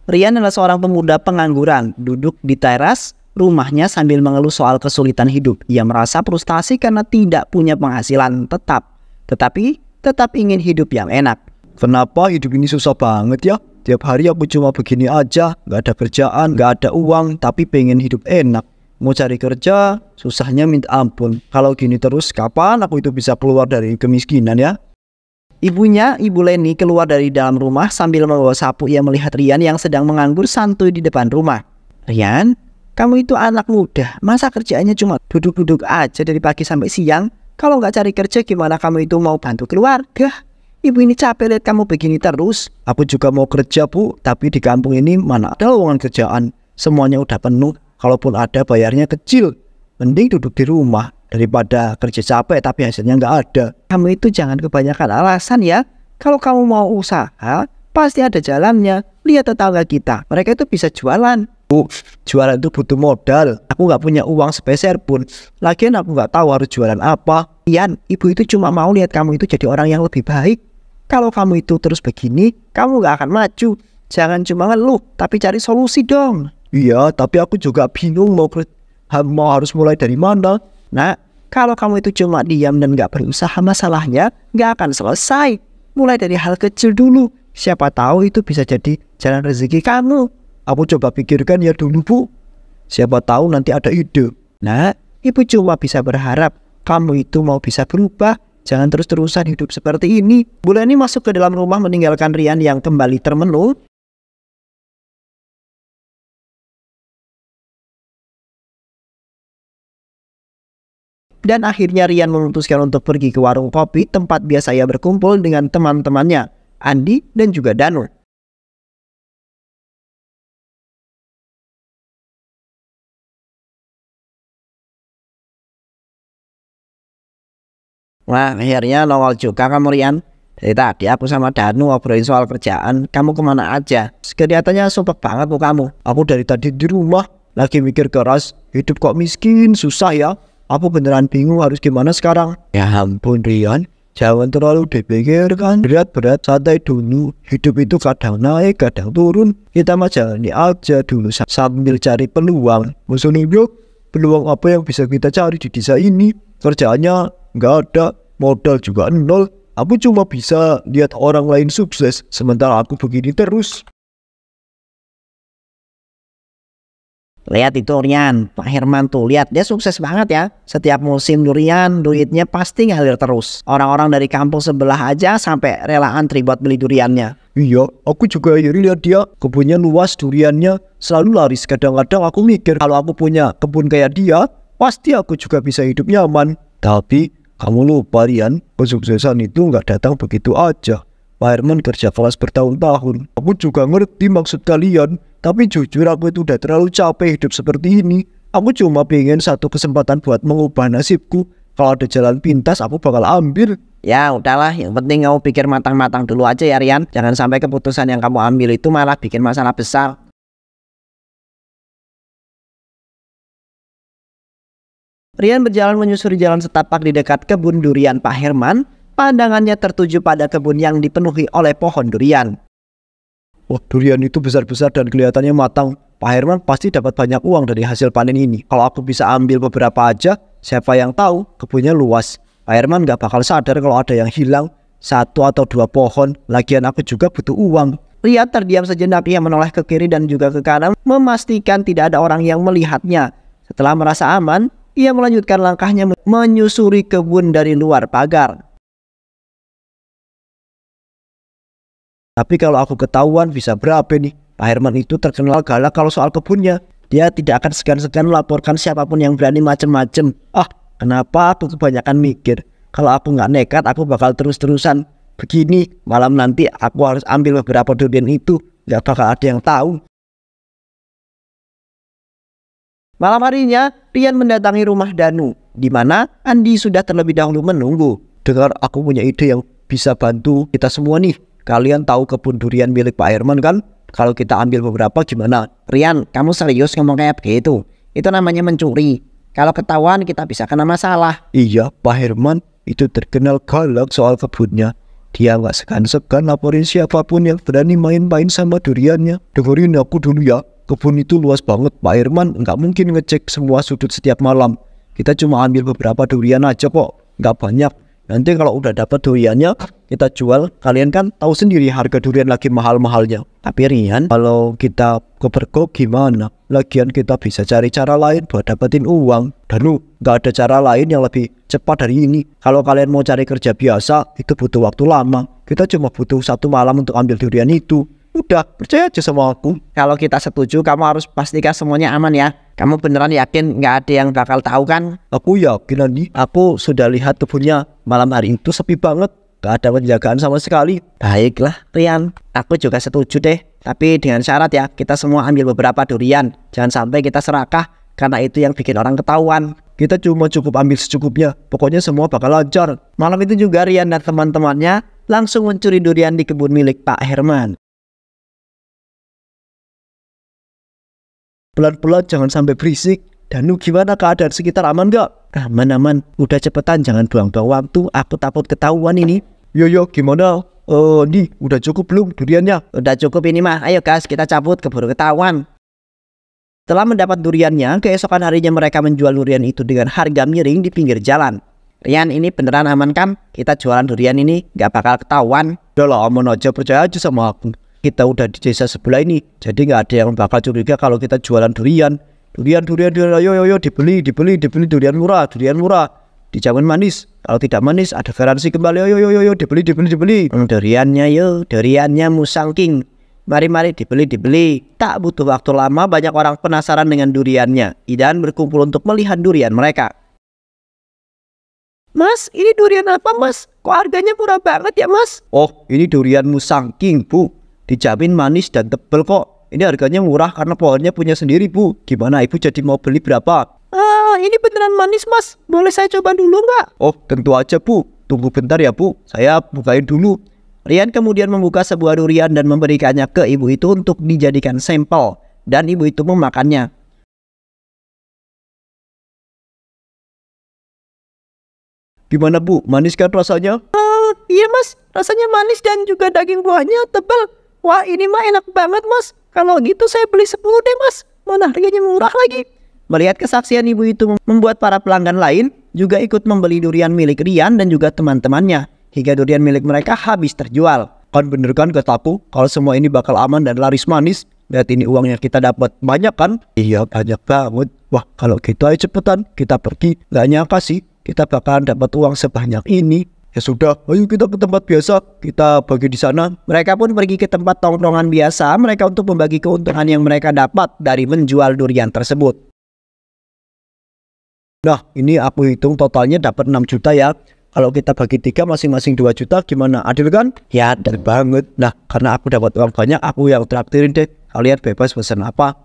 Rian adalah seorang pemuda pengangguran, duduk di teras rumahnya sambil mengeluh soal kesulitan hidup. Ia merasa frustasi karena tidak punya penghasilan tetap, tetapi tetap ingin hidup yang enak. Kenapa hidup ini susah banget ya? Tiap hari aku cuma begini aja, gak ada kerjaan, gak ada uang, tapi pengen hidup enak. Mau cari kerja, susahnya minta ampun. Kalau gini terus, kapan aku itu bisa keluar dari kemiskinan ya? Ibunya, Ibu Leni, keluar dari dalam rumah sambil membawa sapu. Ia melihat Rian yang sedang menganggur santuy di depan rumah. Rian, kamu itu anak muda, masa kerjaannya cuma duduk-duduk aja dari pagi sampai siang? Kalau nggak cari kerja gimana kamu itu mau bantu keluarga? Ibu ini capek lihat kamu begini terus. Aku juga mau kerja bu, tapi di kampung ini mana ada lowongan kerjaan. Semuanya udah penuh, kalaupun ada bayarnya kecil. Mending duduk di rumah daripada kerja capek tapi hasilnya nggak ada. Kamu itu jangan kebanyakan alasan ya. Kalau kamu mau usaha, pasti ada jalannya. Lihat tetangga kita, mereka itu bisa jualan. Bu, jualan itu butuh modal. Aku nggak punya uang sepeser pun. Lagian aku nggak tahu harus jualan apa. Rian, ibu itu cuma mau lihat kamu itu jadi orang yang lebih baik. Kalau kamu itu terus begini, kamu nggak akan maju. Jangan cuma ngeluh, tapi cari solusi dong. Iya, tapi aku juga bingung mau harus mulai dari mana. Nah, kalau kamu itu cuma diam dan nggak berusaha, masalahnya nggak akan selesai. Mulai dari hal kecil dulu. Siapa tahu itu bisa jadi jalan rezeki kamu. Aku coba pikirkan ya dulu bu. Siapa tahu nanti ada ide. Nah, ibu cuma bisa berharap kamu itu mau bisa berubah. Jangan terus-terusan hidup seperti ini. Bu Leni masuk ke dalam rumah meninggalkan Rian yang kembali termenung. Dan akhirnya Rian memutuskan untuk pergi ke warung kopi, tempat biasa ia berkumpul dengan teman-temannya, Andi dan juga Danu. Wah, akhirnya nongol juga kamu Rian. Dari tadi aku sama Danu ngobrolin soal kerjaan, kamu kemana aja? Kelihatannya sumpah banget bu kamu. Aku dari tadi di rumah, lagi mikir keras, hidup kok miskin, susah ya. Aku beneran bingung harus gimana sekarang. Ya ampun Rian, jangan terlalu dipikirkan. Berat-berat, santai dulu. Hidup itu kadang naik, kadang turun. Kita mah jalani aja dulu sambil cari peluang. Maksudnya peluang apa yang bisa kita cari di desa ini? Kerjaannya nggak ada, modal juga nol. Aku cuma bisa lihat orang lain sukses, sementara aku begini terus. Lihat itu Rian, Pak Herman tuh, lihat dia sukses banget ya. Setiap musim durian, duitnya pasti ngalir terus. Orang-orang dari kampung sebelah aja sampai rela antri buat beli duriannya. Iya, aku juga iri lihat dia, kebunnya luas, duriannya selalu laris. Kadang-kadang aku mikir kalau aku punya kebun kayak dia, pasti aku juga bisa hidup nyaman. Tapi kamu lupa Rian, kesuksesan itu nggak datang begitu aja. Pak Herman kerja kelas bertahun-tahun. Aku juga ngerti maksud kalian, tapi jujur aku itu udah terlalu capek hidup seperti ini. Aku cuma pengen satu kesempatan buat mengubah nasibku. Kalau ada jalan pintas aku bakal ambil. Ya udahlah, yang penting kamu pikir matang-matang dulu aja ya Rian. Jangan sampai keputusan yang kamu ambil itu malah bikin masalah besar. Rian berjalan menyusuri jalan setapak di dekat kebun durian Pak Herman. Pandangannya tertuju pada kebun yang dipenuhi oleh pohon durian. Wah, durian itu besar-besar dan kelihatannya matang. Pak Herman pasti dapat banyak uang dari hasil panen ini. Kalau aku bisa ambil beberapa aja, siapa yang tahu kebunnya luas. Pak Herman gak bakal sadar kalau ada yang hilang 1 atau 2 pohon. Lagian aku juga butuh uang. Rian terdiam sejenak, ia menoleh ke kiri dan juga ke kanan, memastikan tidak ada orang yang melihatnya. Setelah merasa aman, ia melanjutkan langkahnya menyusuri kebun dari luar pagar. Tapi kalau aku ketahuan bisa berapa nih? Pak Herman itu terkenal galak kalau soal kebunnya. Dia tidak akan segan-segan melaporkan siapapun yang berani macem-macem. Ah, kenapa aku kebanyakan mikir? Kalau aku nggak nekat, aku bakal terus-terusan begini. Malam nanti aku harus ambil beberapa durian itu. Nggak bakal ada yang tahu. Malam harinya, Rian mendatangi rumah Danu, di mana Andi sudah terlebih dahulu menunggu. Dengar, aku punya ide yang bisa bantu kita semua nih. Kalian tahu kebun durian milik Pak Herman kan? Kalau kita ambil beberapa gimana? Rian, kamu serius ngomong kayak begitu? Itu namanya mencuri. Kalau ketahuan kita bisa kena masalah. Iya, Pak Herman itu terkenal galak soal kebunnya. Dia nggak segan-segan laporin siapapun yang berani main-main sama duriannya. Dengerin aku dulu ya, kebun itu luas banget. Pak Herman nggak mungkin ngecek semua sudut setiap malam. Kita cuma ambil beberapa durian aja kok, nggak banyak. Nanti kalau udah dapat duriannya, kita jual. Kalian kan tahu sendiri harga durian lagi mahal-mahalnya. Tapi Rian, kalau kita kepergok gimana? Lagian kita bisa cari cara lain buat dapetin uang. Dan nggak ada cara lain yang lebih cepat dari ini. Kalau kalian mau cari kerja biasa, itu butuh waktu lama. Kita cuma butuh 1 malam untuk ambil durian itu. Udah, percaya aja sama aku. Kalau kita setuju, kamu harus pastikan semuanya aman ya. Kamu beneran yakin nggak ada yang bakal tahu kan? Aku yakin Andi. Aku sudah lihat kebunnya. Malam hari itu sepi banget. Gak ada penjagaan sama sekali. Baiklah Rian, aku juga setuju deh. Tapi dengan syarat ya, kita semua ambil beberapa durian. Jangan sampai kita serakah, karena itu yang bikin orang ketahuan. Kita cuma cukup ambil secukupnya. Pokoknya semua bakal lancar. Malam itu juga Rian dan teman-temannya langsung mencuri durian di kebun milik Pak Herman. Pelan-pelan, jangan sampai berisik. Danu, gimana keadaan sekitar, aman gak? Aman-aman, udah cepetan, jangan buang-buang waktu. Aku takut ketahuan ini. Yo, gimana? Nih, udah cukup belum duriannya? Udah cukup ini mah, ayo guys kita cabut keburu ketahuan. Setelah mendapat duriannya, keesokan harinya mereka menjual durian itu dengan harga miring di pinggir jalan. Rian, ini beneran aman kan? Kita jualan durian ini gak bakal ketahuan. Udah lah, aman aja, percaya aja sama aku. Kita udah di desa sebelah ini, jadi nggak ada yang bakal curiga kalau kita jualan durian. Durian, ayo, dibeli durian murah. Dijamin manis. Kalau tidak manis, ada garansi kembali. Ayo, dibeli. Duriannya yuk, duriannya Musang King. Mari dibeli. Tak butuh waktu lama, banyak orang penasaran dengan duriannya. Dan berkumpul untuk melihat durian mereka. Mas, ini durian apa mas? Kok harganya murah banget ya mas? Oh, ini durian Musang King, Bu. Dijamin manis dan tebel kok. Ini harganya murah karena pohonnya punya sendiri, Bu. Gimana ibu jadi mau beli berapa? Ini beneran manis mas. Boleh saya coba dulu nggak? Oh, tentu aja, Bu. Tunggu bentar ya, Bu. Saya bukain dulu. Rian kemudian membuka sebuah durian dan memberikannya ke ibu itu untuk dijadikan sampel. Dan ibu itu memakannya. Gimana, Bu? Manis kan rasanya? Iya mas, rasanya manis dan juga daging buahnya tebal. Wah, ini mah enak banget mas. Kalau gitu saya beli 10 deh mas. Mana harganya murah lagi. Melihat kesaksian ibu itu membuat para pelanggan lain juga ikut membeli durian milik Rian dan juga teman-temannya. Hingga durian milik mereka habis terjual. Kan bener kan kataku, kalau semua ini bakal aman dan laris manis. Lihat ini uangnya kita dapat banyak kan? Iya, banyak banget. Wah, kalau gitu ayo cepetan kita pergi. Gak nyangka sih kita bakalan dapat uang sebanyak ini. Ya sudah, ayo kita ke tempat biasa, kita bagi di sana. Mereka pun pergi ke tempat tongkrongan biasa mereka untuk membagi keuntungan yang mereka dapat dari menjual durian tersebut. Nah, ini aku hitung totalnya dapat 6 juta ya. Kalau kita bagi 3 masing-masing 2 juta gimana? Adil kan? Ya, adil banget. Nah, karena aku dapat uang banyak, aku yang traktirin deh. Kalian bebas pesan apa.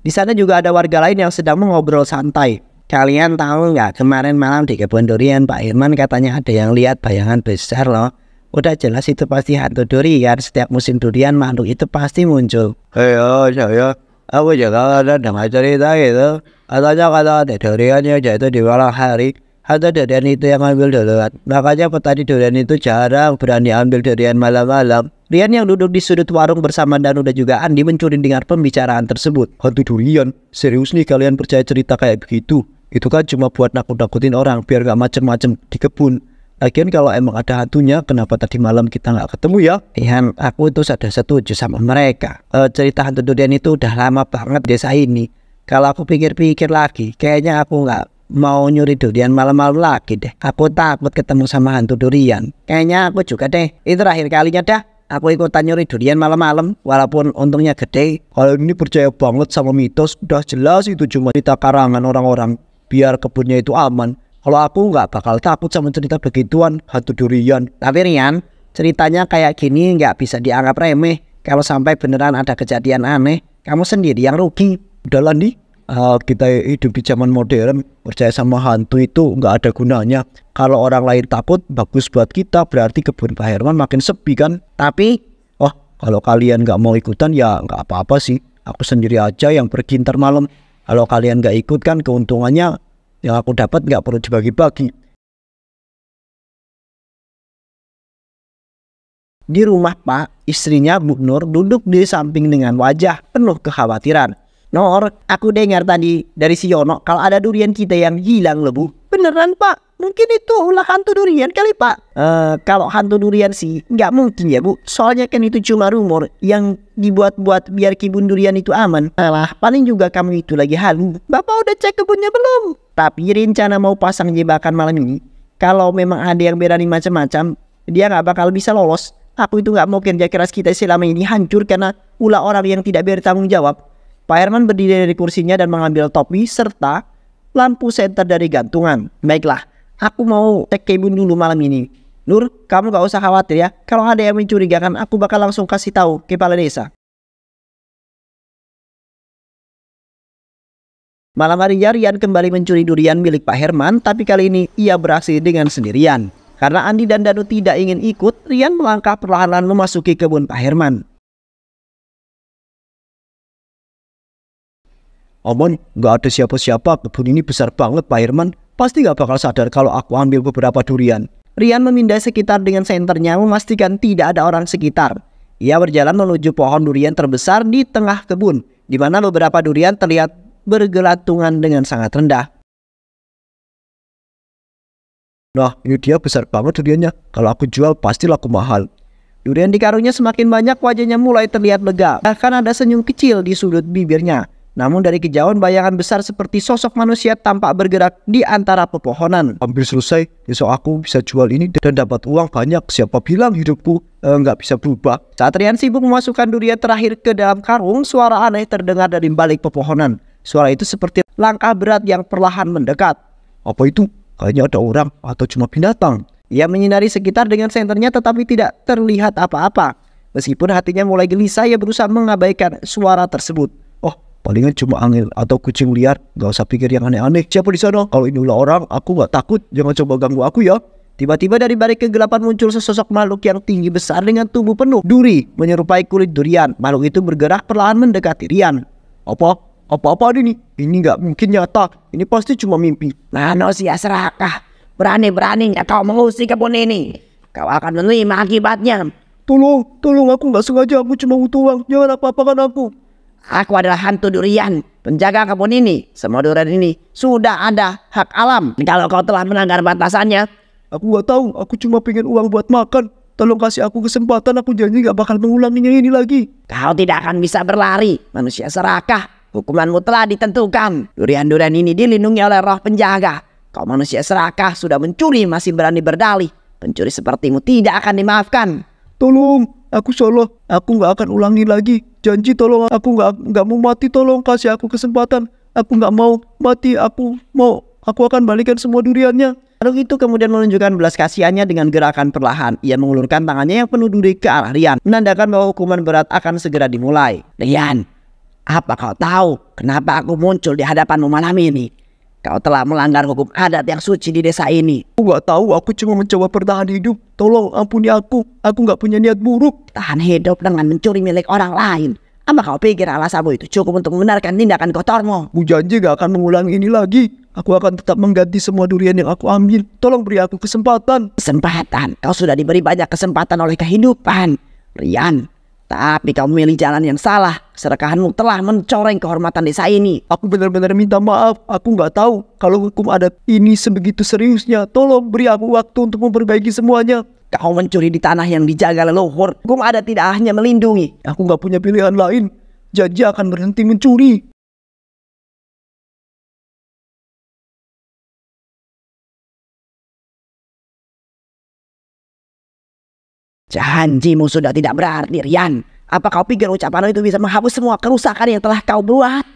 Di sana juga ada warga lain yang sedang mengobrol santai. Kalian tahu nggak, kemarin malam di kebun durian Pak Herman katanya ada yang lihat bayangan besar loh. Udah jelas itu pasti hantu durian. Setiap musim durian makhluk itu pasti muncul. Saya aku juga ada dengar cerita gitu. Katanya kalau ada duriannya jatuh di malam hari, hantu durian itu yang ambil duluan. Makanya petani durian itu jarang berani ambil durian malam-malam. Rian yang duduk di sudut warung bersama Danu dan juga Andi mencuri dengar pembicaraan tersebut. Hantu durian? Serius nih kalian percaya cerita kayak begitu? Itu kan cuma buat nakut-nakutin orang biar gak macem-macem di kebun. Lagian kalau emang ada hantunya, kenapa tadi malam kita gak ketemu ya? Ihan, aku itu sudah setuju sama mereka. Cerita hantu durian itu udah lama banget desa ini. Kalau aku pikir-pikir lagi, kayaknya aku gak mau nyuri durian malam-malam lagi deh. Aku takut ketemu sama hantu durian. Kayaknya aku juga deh. Itu terakhir kalinya dah aku ikutan nyuri durian malam-malam, walaupun untungnya gede. Kalau ini percaya banget sama mitos, udah jelas itu cuma cerita karangan orang-orang biar kebunnya itu aman. Kalau aku nggak bakal takut sama cerita begituan hantu durian. Tapi Rian, ceritanya kayak gini nggak bisa dianggap remeh. Kalau sampai beneran ada kejadian aneh, kamu sendiri yang rugi. Udahlah nih, kita hidup di zaman modern, percaya sama hantu itu nggak ada gunanya. Kalau orang lain takut, bagus buat kita, berarti kebun Pak Herman makin sepi kan. Tapi, kalau kalian nggak mau ikutan ya nggak apa-apa sih. Aku sendiri aja yang pergi ntar malam. Kalau kalian nggak ikut kan keuntungannya yang aku dapat nggak perlu dibagi-bagi. Di rumah Pak, istrinya Bu Nur duduk di samping dengan wajah penuh kekhawatiran. Nur, aku dengar tadi dari si Yono kalau ada durian kita yang hilang loh Bu. Beneran Pak? Mungkin itu ulah hantu durian kali Pak. Kalau hantu durian sih nggak mungkin ya Bu. Soalnya kan itu cuma rumor yang dibuat-buat biar kebun durian itu aman. Alah, paling juga kamu itu lagi halu. Bapak udah cek kebunnya belum? Tapi rencana mau pasang jebakan malam ini, kalau memang ada yang berani macam-macam, dia nggak bakal bisa lolos. Aku itu nggak mau kerja keras kita selama ini hancur karena ulah orang yang tidak bertanggung jawab. Pak Herman berdiri dari kursinya dan mengambil topi serta lampu senter dari gantungan. Baiklah, aku mau cek kebun dulu malam ini. Nur, kamu gak usah khawatir ya. Kalau ada yang mencurigakan, aku bakal langsung kasih tahu kepala desa. Malam harinya Rian kembali mencuri durian milik Pak Herman, tapi kali ini ia beraksi dengan sendirian. Karena Andi dan Danu tidak ingin ikut, Rian melangkah perlahan-lahan memasuki kebun Pak Herman. Aman, gak ada siapa-siapa. Kebun ini besar banget Pak Herman. Pasti gak bakal sadar kalau aku ambil beberapa durian. Rian memindai sekitar dengan senternya memastikan tidak ada orang sekitar. Ia berjalan menuju pohon durian terbesar di tengah kebun, di mana beberapa durian terlihat bergelantungan dengan sangat rendah. Nah, ini dia besar banget duriannya. Kalau aku jual pasti laku mahal. Durian di karungnya semakin banyak, wajahnya mulai terlihat lega. Bahkan ada senyum kecil di sudut bibirnya. Namun dari kejauhan bayangan besar seperti sosok manusia tampak bergerak di antara pepohonan. Hampir selesai, besok aku bisa jual ini dan dapat uang banyak. Siapa bilang hidupku nggak bisa berubah? Saat Rian sibuk memasukkan durian terakhir ke dalam karung, suara aneh terdengar dari balik pepohonan. Suara itu seperti langkah berat yang perlahan mendekat. Apa itu? Kayaknya ada orang atau cuma binatang. Ia menyinari sekitar dengan senternya tetapi tidak terlihat apa-apa. Meskipun hatinya mulai gelisah, ia berusaha mengabaikan suara tersebut. Palingan cuma angin atau kucing liar. Gak usah pikir yang aneh-aneh. Siapa di sana? Kalau ini ulah orang, aku gak takut. Jangan coba ganggu aku ya. Tiba-tiba dari balik kegelapan muncul sesosok makhluk yang tinggi besar dengan tubuh penuh duri menyerupai kulit durian. Makhluk itu bergerak perlahan mendekati Rian. Apa ini? Ini gak mungkin nyata. Ini pasti cuma mimpi. Manusia serakah, berani-beraninya kau mengusik kebun ini. Kau akan menerima akibatnya. Tolong, aku gak sengaja. Aku cuma butuh uang. Jangan apa-apakan aku. Aku adalah hantu durian, penjaga kebun ini. Semua durian ini sudah ada hak alam. Kalau kau telah melanggar batasannya, aku gak tahu. Aku cuma pengen uang buat makan. Tolong kasih aku kesempatan. Aku janji gak bakal mengulanginya ini lagi. Kau tidak akan bisa berlari, manusia serakah. Hukumanmu telah ditentukan. Durian-durian ini dilindungi oleh roh penjaga. Kau manusia serakah sudah mencuri masih berani berdalih. Pencuri sepertimu tidak akan dimaafkan. Tolong, aku salah. Aku gak akan ulangi lagi. Janji tolong, aku nggak mau mati, tolong kasih aku kesempatan. Aku nggak mau mati, aku akan balikan semua duriannya. Makhluk itu kemudian menunjukkan belas kasihannya dengan gerakan perlahan. Ia mengulurkan tangannya yang penuh duri ke arah Rian, menandakan bahwa hukuman berat akan segera dimulai. Rian, apa kau tahu kenapa aku muncul di hadapanmu malam ini? Kau telah melanggar hukum adat yang suci di desa ini. Aku nggak tahu, aku cuma mencoba bertahan hidup. Tolong ampuni aku nggak punya niat buruk. Tahan hidup dengan mencuri milik orang lain. Apa kau pikir alasanmu itu cukup untuk membenarkan tindakan kotormu? Aku janji gak akan mengulangi ini lagi. Aku akan tetap mengganti semua durian yang aku ambil. Tolong beri aku kesempatan. Kesempatan? Kau sudah diberi banyak kesempatan oleh kehidupan, Rian. Tapi kau memilih jalan yang salah. Keserakahanmu telah mencoreng kehormatan desa ini. Aku benar-benar minta maaf. Aku nggak tahu kalau hukum adat ini sebegitu seriusnya. Tolong beri aku waktu untuk memperbaiki semuanya. Kau mencuri di tanah yang dijaga leluhur. Hukum adat tidak hanya melindungi. Aku nggak punya pilihan lain. Janji akan berhenti mencuri. Janjimu sudah tidak berarti, Rian. Apa kau pikir ucapanmu itu bisa menghapus semua kerusakan yang telah kau buat?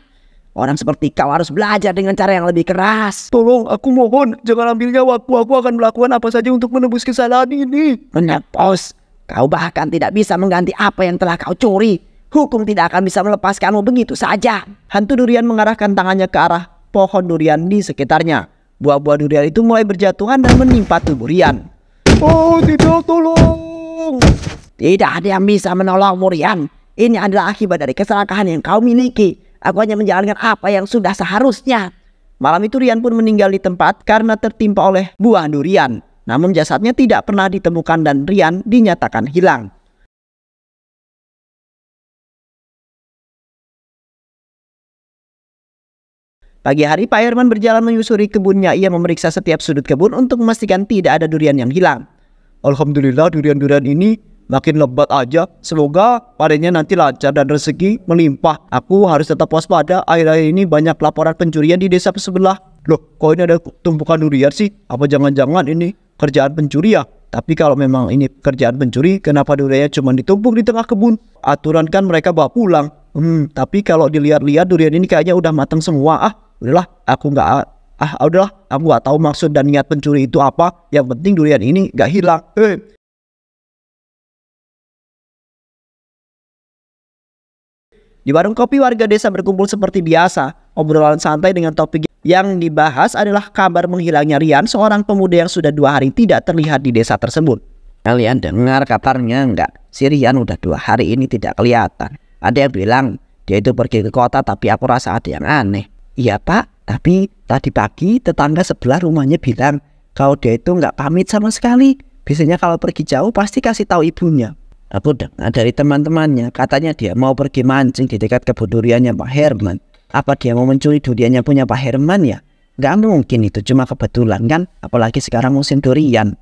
Orang seperti kau harus belajar dengan cara yang lebih keras. Tolong, aku mohon, jangan ambil nyawaku. Aku akan melakukan apa saja untuk menebus kesalahan ini. Menepus? Kau bahkan tidak bisa mengganti apa yang telah kau curi. Hukum tidak akan bisa melepaskanmu begitu saja. Hantu durian mengarahkan tangannya ke arah pohon durian di sekitarnya. Buah-buah durian itu mulai berjatuhan dan menimpa tubuh Rian. Oh, tidak, tolong. Tidak ada yang bisa menolongmu, Rian. Ini adalah akibat dari keserakahan yang kau miliki. Aku hanya menjalankan apa yang sudah seharusnya. Malam itu Rian pun meninggal di tempat karena tertimpa oleh buah durian. Namun jasadnya tidak pernah ditemukan dan Rian dinyatakan hilang. Pagi hari Pak Herman berjalan menyusuri kebunnya. Ia memeriksa setiap sudut kebun untuk memastikan tidak ada durian yang hilang. Alhamdulillah durian-durian ini makin lebat aja. Semoga panennya nanti lancar dan rezeki melimpah. Aku harus tetap waspada. Akhir-akhir ini banyak laporan pencurian di desa sebelah. Loh, kok ini ada tumpukan durian sih? Apa jangan-jangan ini kerjaan pencuri ya? Tapi kalau memang ini kerjaan pencuri, kenapa duriannya cuma ditumpuk di tengah kebun? Aturan kan mereka bawa pulang. Tapi kalau dilihat-lihat durian ini kayaknya udah matang semua. Udahlah, aku nggak tahu maksud dan niat pencuri itu apa. Yang penting durian ini nggak hilang. Di warung kopi warga desa berkumpul seperti biasa. Obrolan santai dengan topik yang dibahas adalah kabar menghilangnya Rian, seorang pemuda yang sudah 2 hari tidak terlihat di desa tersebut. Kalian dengar kabarnya enggak? Si Rian udah 2 hari ini tidak kelihatan. Ada yang bilang dia itu pergi ke kota, tapi aku rasa ada yang aneh. Iya Pak, tapi tadi pagi tetangga sebelah rumahnya bilang kalau dia itu nggak pamit sama sekali. Biasanya kalau pergi jauh pasti kasih tahu ibunya. Aku dengar dari teman-temannya, katanya dia mau pergi mancing di dekat kebun duriannya Pak Herman. Apa dia mau mencuri duriannya punya Pak Herman ya? Nggak mungkin, itu cuma kebetulan kan, apalagi sekarang musim durian.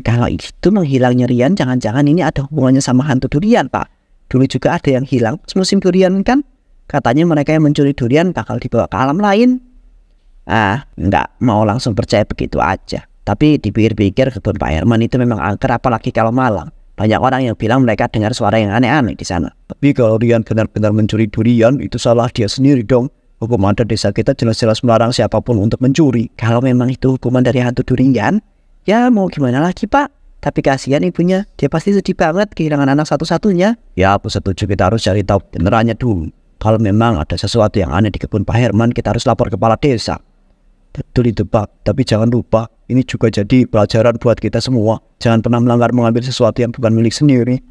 Kalau itu menghilangnya Rian, jangan-jangan ini ada hubungannya sama hantu durian Pak. Dulu juga ada yang hilang musim durian kan? Katanya mereka yang mencuri durian bakal dibawa ke alam lain. Nggak mau langsung percaya begitu aja. Tapi dipikir-pikir kebun Pak Herman itu memang angker, apalagi kalau malam. Banyak orang yang bilang mereka dengar suara yang aneh-aneh di sana. Tapi kalau Rian benar-benar mencuri durian, itu salah dia sendiri dong. Hukum adat desa kita jelas-jelas melarang siapapun untuk mencuri. Kalau memang itu hukuman dari hantu durian, ya mau gimana lagi Pak? Tapi kasihan ibunya, dia pasti sedih banget kehilangan anak satu-satunya. Ya aku setuju, kita harus cari tahu benerannya dulu. Kalau memang ada sesuatu yang aneh di kebun Pak Herman, kita harus lapor kepala desa. Betul itu Pak, tapi jangan lupa, ini juga jadi pelajaran buat kita semua. Jangan pernah melanggar mengambil sesuatu yang bukan milik sendiri.